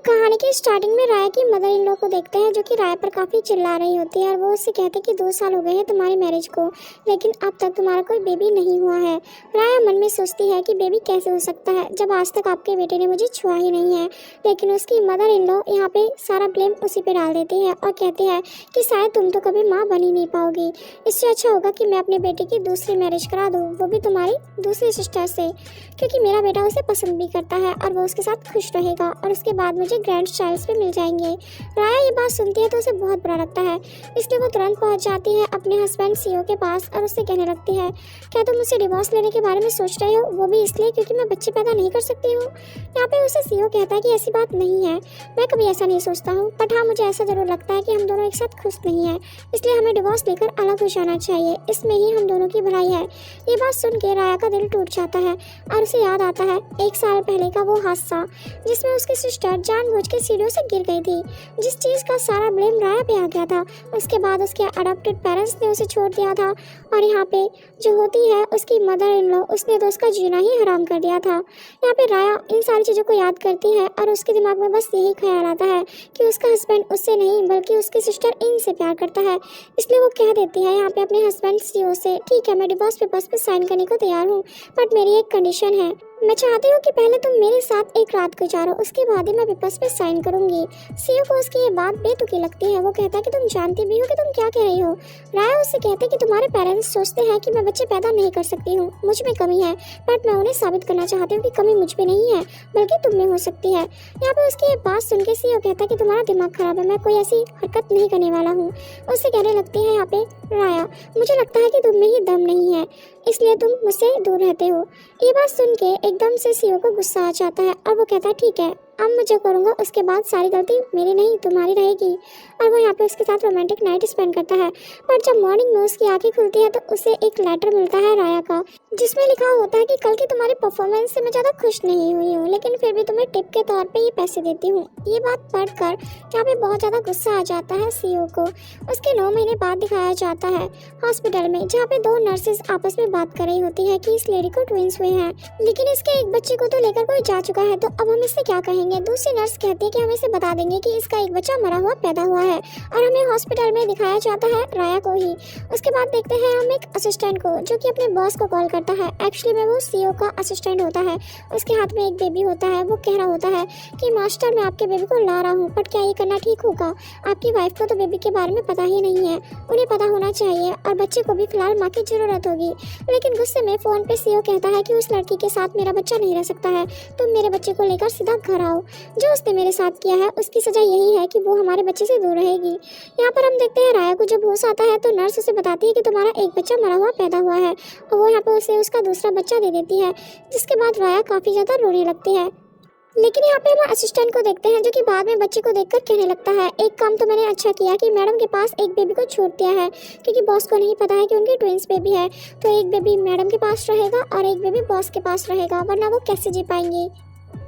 कहानी की स्टार्टिंग में राया की मदर इन लॉ को देखते हैं जो कि राया पर काफ़ी चिल्ला रही होती है और वो उससे कहते हैं कि 2 साल हो गए हैं तुम्हारी मैरिज को, लेकिन अब तक तुम्हारा कोई बेबी नहीं हुआ है। राया मन में सोचती है कि बेबी कैसे हो सकता है जब आज तक आपके बेटे ने मुझे छुआ ही नहीं है, लेकिन उसकी मदर इन लॉ यहाँ पे सारा ब्लेम उसी पे डाल देती है और कहती है कि शायद तुम तो कभी माँ बन ही नहीं पाओगी। इससे अच्छा होगा कि मैं अपने बेटे की दूसरी मैरिज करा दूँ, वो भी तुम्हारी दूसरी सिस्टर से, क्योंकि मेरा बेटा उसे पसंद भी करता है और वो उसके साथ खुश रहेगा और उसके बाद मुझे ग्रैंड चाइल्ड्स भी मिल जाएंगे। राया ये बात सुनती है तो उसे बहुत बुरा लगता है, इसलिए वो तुरंत पहुंच जाती है अपने हस्बैंड सीओ के पास और उससे कहने लगती है, क्या तुम मुझसे डिवोर्स लेने के बारे में सोच रहे हो, वो भी इसलिए क्योंकि मैं बच्चे पैदा नहीं कर सकती हूँ। यहाँ पे उसे सीओ कहता है कि ऐसी बात नहीं है, मैं कभी ऐसा नहीं सोचता हूँ, बट हाँ मुझे ऐसा जरूर लगता है कि हम दोनों एक साथ खुश नहीं है, इसलिए हमें डिवोर्स लेकर अलग हो जाना चाहिए, इसमें ही हम दोनों की भलाई है। ये बात सुन के राया का दिल टूट जाता है और उसे याद आता है 1 साल पहले का वो हादसा जिसमें उसकी सिस्टर जानबूझ के सीढ़ियों से गिर गई थी, जिस चीज़ का सारा ब्लेम राया पे आ गया था। उसके बाद उसके अडॉप्टेड पेरेंट्स ने उसे छोड़ दिया था और यहाँ पे जो होती है उसकी मदर इन लॉ, उसने तो उसका जीना ही हराम कर दिया था। यहाँ पे राया इन सारी चीज़ों को याद करती है और उसके दिमाग में बस यही ख्याल आता है कि उसका हस्बैंड उससे नहीं बल्कि उसकी सिस्टर इनसे प्यार करता है, इसलिए वो कह देती है यहाँ पे अपने हस्बैंड सीओ से, ठीक है मैं डिवोर्स पेपर्स पे साइन करने को तैयार हूँ, बट मेरी एक कंडीशन है, मैं चाहती हूँ कि पहले तुम मेरे साथ एक रात गुजारो, उसके बाद ही मैं पेपर्स पे साइन करूंगी। सीओ को उसकी ये बात बेतुकी लगती है, वो कहता है कि तुम जानती भी हो कि तुम क्या कह रही हो। राया उससे कहते हैं कि तुम्हारे पेरेंट्स सोचते हैं कि मैं बच्चे पैदा नहीं कर सकती हूँ, मुझ में कमी है, बट मैं उन्हें साबित करना चाहती हूँ कि कमी मुझ में नहीं है बल्कि तुम में हो सकती है। यहाँ पे उसकी ये बात सुन के सीओ कहता है कि तुम्हारा दिमाग खराब है, मैं कोई ऐसी हरकत नहीं करने वाला हूँ। उससे कहने लगती है यहाँ पे राया, मुझे लगता है कि तुम में ही दम नहीं है, इसलिए तुम मुझसे दूर रहते हो। ये बात सुन के एकदम से सीओ को गुस्सा आ जाता है और वो कहता है ठीक है अब मैं जो करूँगा उसके बाद सारी गलती मेरी नहीं तुम्हारी रहेगी, और वो यहाँ पे उसके साथ रोमांटिक नाइट स्पेंड करता है। पर जब मॉर्निंग में उसकी आंखें खुलती है तो उसे एक लेटर मिलता है राया का, जिसमें लिखा होता है कि कल की तुम्हारी परफॉर्मेंस से मैं ज़्यादा खुश नहीं हुई हूँ, लेकिन फिर भी तुम्हें टिप के तौर पे ये पैसे देती हूँ। ये बात पढ़कर यहाँ पे बहुत ज़्यादा गुस्सा आ जाता है सीओ को। उसके 9 महीने बाद दिखाया जाता है हॉस्पिटल में, जहाँ पे 2 नर्सेज आपस में बात कर रही होती है कि इस लेडी को ट्विंस हुए हैं, लेकिन इसके एक बच्चे को तो लेकर कोई जा चुका है, तो अब हम इससे क्या कहेंगे। दूसरी नर्स कहती है कि हम इसे बता देंगे कि इसका एक बच्चा मरा हुआ पैदा हुआ है, और हमें हॉस्पिटल में दिखाया जाता है राया को ही। उसके बाद देखते हैं हम एक असिस्टेंट को जो कि अपने बॉस को कॉल करता है, एक्चुअली में वो सीओ का असिस्टेंट होता है। उसके हाथ में एक बेबी होता है, वो कह रहा होता है कि मास्टर मैं आपके बेबी को ला रहा हूँ, बट क्या ये करना ठीक होगा, आपकी वाइफ को तो बेबी के बारे में पता ही नहीं है, उन्हें पता होना चाहिए, और बच्चे को भी फिलहाल माँ की जरूरत होगी। लेकिन गुस्से में फोन पे सीओ कहता है कि उस लड़की के साथ मेरा बच्चा नहीं रह सकता है, तुम मेरे बच्चे को लेकर सीधा घर आओ, जो उसने मेरे साथ किया है उसकी सजा यही है कि वो हमारे बच्चे से दूर रहेगी। यहाँ पर हम देखते हैं राया को जब होश आता है तो नर्स उसे बताती है कि तुम्हारा एक बच्चा मरा हुआ पैदा हुआ है, और वो यहाँ पर उसे उसका दूसरा बच्चा दे देती है, जिसके बाद राया काफ़ी ज़्यादा रोने लगती है। लेकिन यहाँ पे हम असिस्टेंट को देखते हैं जो कि बाद में बच्चे को देखकर कहने लगता है, एक काम तो मैंने अच्छा किया कि मैडम के पास एक बेबी को छोड़ दिया है, क्योंकि बॉस को नहीं पता है कि उनकी ट्विंस बेबी है, तो एक बेबी मैडम के पास रहेगा और एक बेबी बॉस के पास रहेगा, वरना वो कैसे जी पाएंगी।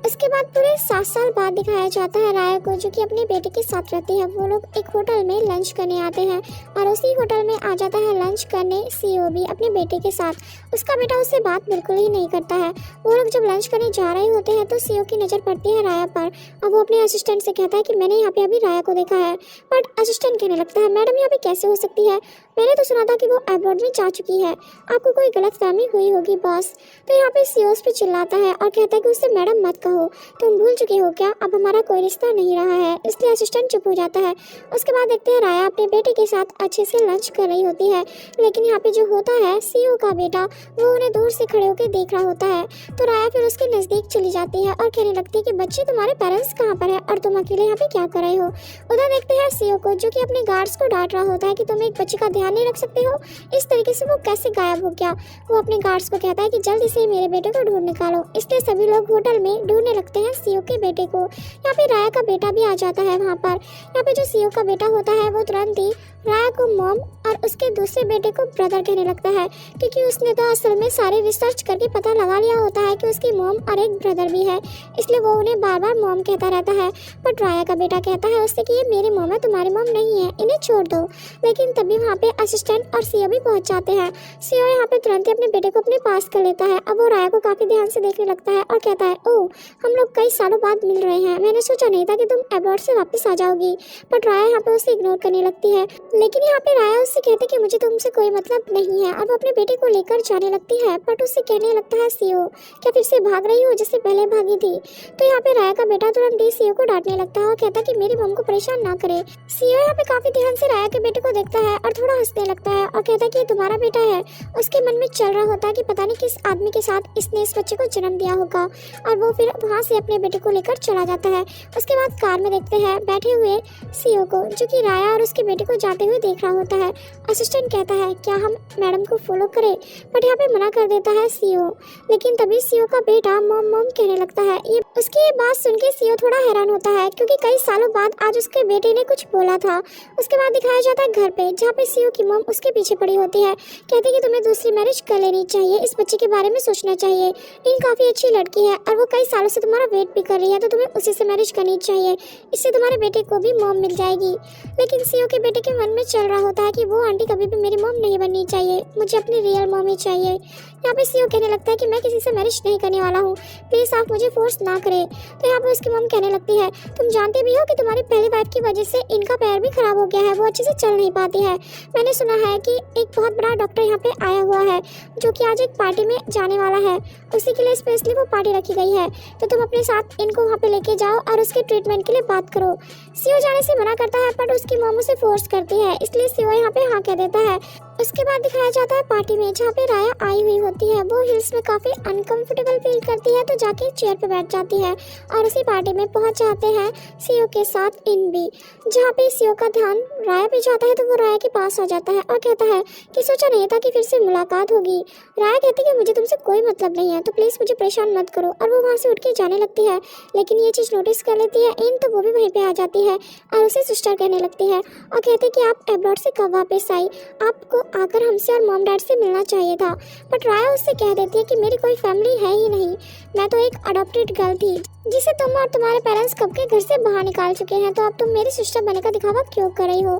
उसके बाद पूरे 7 साल बाद दिखाया जाता है राया को जो कि अपने बेटे के साथ रहती है। वो लोग एक होटल में लंच करने आते हैं और उसी होटल में आ जाता है लंच करने सीओ भी अपने बेटे के साथ। उसका बेटा उससे बात बिल्कुल ही नहीं करता है। वो लोग जब लंच करने जा रहे होते हैं तो सीओ की नज़र पड़ती है राया पर, और वो अपने असिस्टेंट से कहता है कि मैंने यहाँ पे अभी राया को देखा है। बट असिस्टेंट कहने लगता है, मैडम यहाँ पे कैसे हो सकती है, मैंने तो सुना था कि वो अब्रॉड में जा चुकी है, आपको कोई गलतफहमी हुई होगी बॉस। तो यहाँ पे सीओ पे चिल्लाता है और कहता है कि उससे मैडम मत कहो, तुम भूल चुके हो क्या, अब हमारा कोई रिश्ता नहीं रहा है। इसलिए असिस्टेंट चुप हो जाता है। उसके बाद देखते हैं राया अपने बेटे के साथ अच्छे से लंच कर रही होती है, लेकिन यहाँ पे जो होता है सीओ का बेटा वो उन्हें दूर से खड़े होकर देख रहा होता है। तो राया फिर उसके नज़दीक चली जाती है और कहने लगती है कि बच्चे तुम्हारे पेरेंट्स कहाँ पर है और तुम अकेले यहाँ पे क्या कर रहे हो। उधर देखते हैं सीओ को जो कि अपने गार्ड्स को डांट रहा होता है कि तुम एक बच्चे का ध्यान नहीं रख सकते हो, इस तरीके से वो कैसे गायब हो गया। वो अपने गार्ड्स को कहता है कि जल्दी से मेरे बेटे को ढूंढ निकालो। इसलिए सभी लोग होटल में ढूंढने लगते हैं सीओ के बेटे को। यहाँ पे राया का बेटा भी आ जाता है वहाँ पर। यहाँ पे जो सीओ का बेटा होता है वो तुरंत ही राया को मॉम और उसके दूसरे बेटे को ब्रदर कहने लगता है, क्योंकि उसने तो असल में सारे रिसर्च करके पता लगा लिया होता है कि उसकी मॉम और एक ब्रदर भी है, इसलिए वो उन्हें बार बार मॉम कहता रहता है। बट राया का बेटा कहता है उससे कि ये मेरी मॉम है, तुम्हारी मॉम नहीं है, इन्हें छोड़ दो। लेकिन तभी वहाँ पे असिस्टेंट और सीओ भी पहुँच जाते हैं। सीओ यहाँ पे तुरंत ही अपने बेटे को अपने पास कर लेता है। अब वो राया को काफ़ी ध्यान से देखने लगता है और कहता है, ओह हम लोग कई सालों बाद मिल रहे हैं। मैंने सोचा नहीं था कि तुम अब्रॉड से वापस आ जाओगी। बट राया यहाँ पे उसे इग्नोर करने लगती है। लेकिन यहाँ पे राया उससे कहते कि मुझे तुमसे कोई मतलब नहीं है, और वो अपने बेटे को लेकर जाने लगती है। बट उससे कहने लगता है सीओ क्या फिर से भाग रही हो जैसे पहले भागी थी। तो यहाँ पे राया का बेटा तुरंत ही सीओ को डांटने लगता है और कहता है कि मेरी मम को परेशान ना करे। सीओ यहाँ पे काफी ध्यान से राया के बेटे को देखता है और थोड़ा हंसने लगता है और कहता है कि ये तुम्हारा बेटा है। उसके मन में चल रहा होता है कि पता नहीं किस आदमी के साथ इसने इस बच्चे को जन्म दिया होगा, और वो फिर वहाँ से अपने बेटे को लेकर चला जाता है। उसके बाद कार में देखते हैं बैठे हुए सीओ को, जो कि राया और उसके बेटे को जाते हुए देख रहा होता है। असिस्टेंट कहता है क्या हम मैडम को फॉलो करें, बट यहाँ पे मना कर देता है सीओ। लेकिन तभी सीओ का बेटा मॉम मॉम कहने लगता है। ये उसकी ये बात सुन के सीओ थोड़ा हैरान होता है, क्योंकि कई सालों बाद आज उसके बेटे ने कुछ बोला था। उसके बाद दिखाया जाता है घर पे, जहाँ पे सीओ की मॉम उसके पीछे पड़ी होती है। कहती है कि तुम्हें दूसरी मैरिज कर लेनी चाहिए, इस बच्चे के बारे में सोचना चाहिए। इन काफ़ी अच्छी लड़की है और वो कई सालों से तुम्हारा वेट भी कर रही है, तो तुम्हें उसी से मैरिज करनी चाहिए। इससे तुम्हारे बेटे को भी मॉम मिल जाएगी। लेकिन सीओ के बेटे के मन में चल रहा होता है कि वो आंटी कभी भी मेरी मॉम नहीं बननी चाहिए, मुझे अपनी रियल मॉम ही चाहिए। यहाँ पे सीओ कहने लगता है कि मैं किसी से मैरिज नहीं करने वाला हूँ, प्लीज़ आप मुझे फोर्स ना करें। तो यहाँ पे उसकी मॉम कहने लगती है तुम जानते भी हो कि तुम्हारी पहली वाइफ की वजह से इनका पैर भी खराब हो गया है, वो अच्छे से चल नहीं पाती है। मैंने सुना है कि एक बहुत बड़ा डॉक्टर यहाँ पे आया हुआ है, जो कि आज एक पार्टी में जाने वाला है, उसी के लिए स्पेशली वो पार्टी रखी गई है। तो तुम अपने साथ इनको वहाँ पे लेके जाओ और उसके ट्रीटमेंट के लिए बात करो। सीओ जाने से मना करता है, पर उसकी मॉम उसे फोर्स करती है, इसलिए सीओ यहाँ पे हाँ कह देता है। उसके बाद दिखाया जाता है पार्टी में, जहाँ पे राया आई हुई होती है। वो हिल्स में काफ़ी अनकंफर्टेबल फील करती है, तो जाके चेयर पे बैठ जाती है और उसी पार्टी में पहुंच जाते हैं सीओ के साथ इन भी। जहाँ पे सीओ का ध्यान राया पे जाता है, तो वो राया के पास आ जाता है और कहता है कि सोचा नहीं था कि फिर से मुलाकात होगी। राया कहती है कि मुझे तुमसे कोई मतलब नहीं है, तो प्लीज़ मुझे परेशान मत करो, और वो वहाँ से उठ के जाने लगती है। लेकिन ये चीज़ नोटिस कर लेती है इन, तो वो भी वहीं पे आ जाती है और उसे सिस्टर कहने लगती है और कहती है कि आप अब्रॉड से कब वापस आई, आपको आकर हमसे और मॉम डैड से मिलना चाहिए था। बट राया उससे कह देती है कि मेरी कोई फैमिली है ही नहीं, मैं तो एक अडॉप्टेड गर्ल थी जिसे तुम और तुम्हारे पेरेंट्स कब के घर से बाहर निकाल चुके हैं, तो अब तुम मेरी सिस्टर बनने का दिखावा क्यों कर रही हो।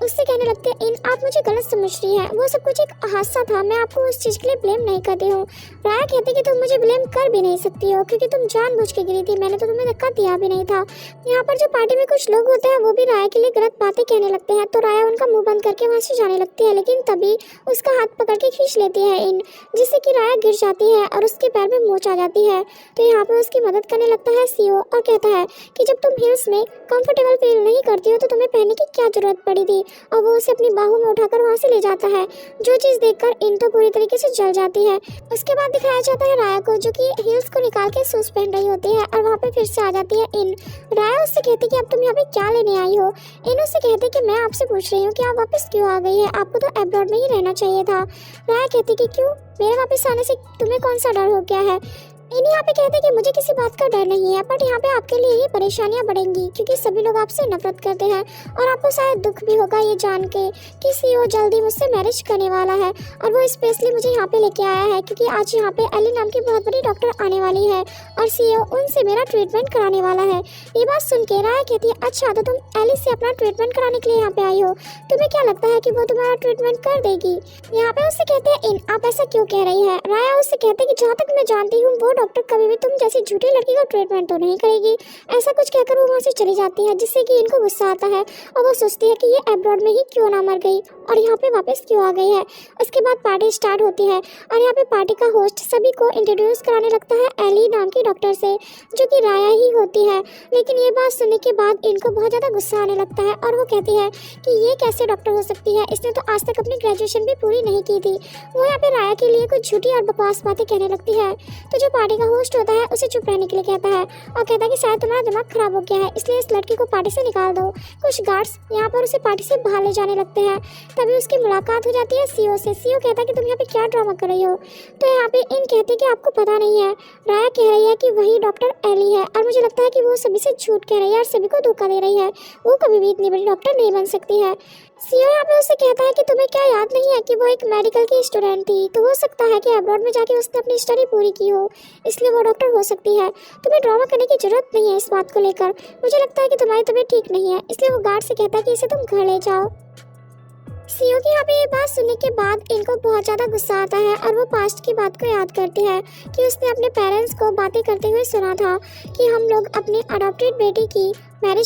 उससे कहने लगते हैं इन, आप मुझे गलत समझ रही है, वो सब कुछ एक हादसा था, मैं आपको उस चीज़ के लिए ब्लेम नहीं करती हूँ। राया कहती कि तुम मुझे ब्लेम कर भी नहीं सकती हो, क्योंकि तुम जानबूझ के गिरी थी, मैंने तो तुम्हें धक्का दिया भी नहीं था। यहाँ पर जो पार्टी में कुछ लोग होते हैं वो भी राया के लिए गलत बातें कहने लगते हैं, तो राया उनका मुंह बंद करके वहाँ से जाने लगती है। लेकिन तभी उसका हाथ पकड़ के खींच लेती है इन, जिससे कि राया गिर जाती है और उसके पैर में मोच आ जाती है। तो यहाँ पर उसकी मदद करने लगता है सीओ और कहता है कि जब तुम हिल्स में कंफर्टेबल फील नहीं करती हो, तो तुम्हें पहनने की क्या जरूरत पड़ी थी। और वो उसे अपनी बाहों में उठाकर वहाँ से ले जाता है, जो चीज़ देखकर इन तो पूरी तरीके से जल जाती है। उसके बाद दिखाया जाता है राया को, जो कि हिल्स को निकाल के शूज पहन रही होती है, और वहाँ पे फिर से आ जाती है इन। राया उससे कहती कि अब तुम यहाँ पे क्या लेने आई हो। इन उससे कहती कि मैं आपसे पूछ रही हूँ कि आप वापस क्यों आ गई है, आपको तो अब्रॉड में ही रहना चाहिए था। राया कहती कि क्यों, मेरे वापस आने से तुम्हें कौन सा डर हो गया है। इन यहाँ पे कहते हैं कि मुझे किसी बात का डर नहीं है, बट यहाँ पे आपके लिए ही परेशानियाँ बढ़ेंगी, क्योंकि सभी लोग आपसे नफरत करते हैं, और आपको शायद दुख भी होगा ये जान के कि सीओ जल्दी मुझसे मैरिज करने वाला है, और वो स्पेशली मुझे यहाँ पे लेके आया है, क्योंकि आज यहाँ पे एली नाम की बहुत बड़ी डॉक्टर आने वाली है, और सीओ उनसे मेरा ट्रीटमेंट कराने वाला है। ये बात सुन के राया कहती है अच्छा, तो तुम एली से अपना ट्रीटमेंट कराने के लिए यहाँ पे आई हो, तुम्हें क्या लगता है कि वो तुम्हारा ट्रीटमेंट कर देगी। यहाँ पे उससे कहते हैं इन, आप ऐसा क्यों कह रही है। राया उससे कहते हैं कि जहाँ तक मैं जानती हूँ वो डॉक्टर कभी भी तुम जैसी झूठी लड़की का ट्रीटमेंट तो नहीं करेगी। ऐसा कुछ कहकर वो वहाँ से चली जाती है, जिससे कि इनको गुस्सा आता है और वो सोचती है कि ये अब्रॉड में ही क्यों ना मर गई और यहाँ पे वापस क्यों आ गई है। उसके बाद पार्टी स्टार्ट होती है और यहाँ पे पार्टी का होस्ट सभी को इंट्रोड्यूस कराने लगता है एली नाम की डॉक्टर से, जो कि राया ही होती है। लेकिन ये बात सुनने के बाद इनको बहुत ज़्यादा गुस्सा आने लगता है और वो कहती है कि ये कैसे डॉक्टर हो सकती है, इसने तो आज तक अपनी ग्रेजुएशन भी पूरी नहीं की थी। वो यहाँ पे राया के लिए कुछ झूठी और बकवास बातें कहने लगती है। तो जो पार्टी का होस्ट होता है उसे चुप रहने के लिए कहता है और कहता है कि शायद तुम्हारा दिमाग खराब हो गया है, इसलिए इस लड़की को पार्टी से निकाल दो। कुछ गार्ड्स यहाँ पर उसे पार्टी से बाहर ले जाने लगते हैं। तभी उसकी मुलाकात हो जाती है सीओ से। सीओ कहता है कि तुम यहाँ पे क्या ड्रामा कर रही हो। तो यहाँ पे इन कहते हैं कि आपको पता नहीं है। राया कह रही है कि वही डॉक्टर एली है और मुझे लगता है कि वो सभी से झूठ कह रही है और सभी को धोखा दे रही है। वो कभी भी इतनी बड़ी डॉक्टर नहीं बन सकती है। सीओ यहाँ पे उससे कहता है कि तुम्हें क्या याद नहीं है कि वो एक मेडिकल की स्टूडेंट थी, तो हो सकता है कि अब्रॉड में जाके उसने अपनी स्टडी पूरी की हो, इसलिए वो डॉक्टर हो सकती है। तुम्हें ड्रामा करने की जरूरत नहीं है इस बात को लेकर। मुझे लगता है कि तुम्हारी तबीयत ठीक नहीं है, इसलिए वो गार्ड से कहता है कि इसे तुम घर ले जाओ। सीओ की यहाँ पे ये बात सुनने के बाद इनको बहुत ज़्यादा गुस्सा आता है और वो पास्ट की बात को याद करती है कि उसने अपने पेरेंट्स को बातें करते हुए सुना था कि हम लोग अपनी अडॉप्टेड बेटी की मैरिज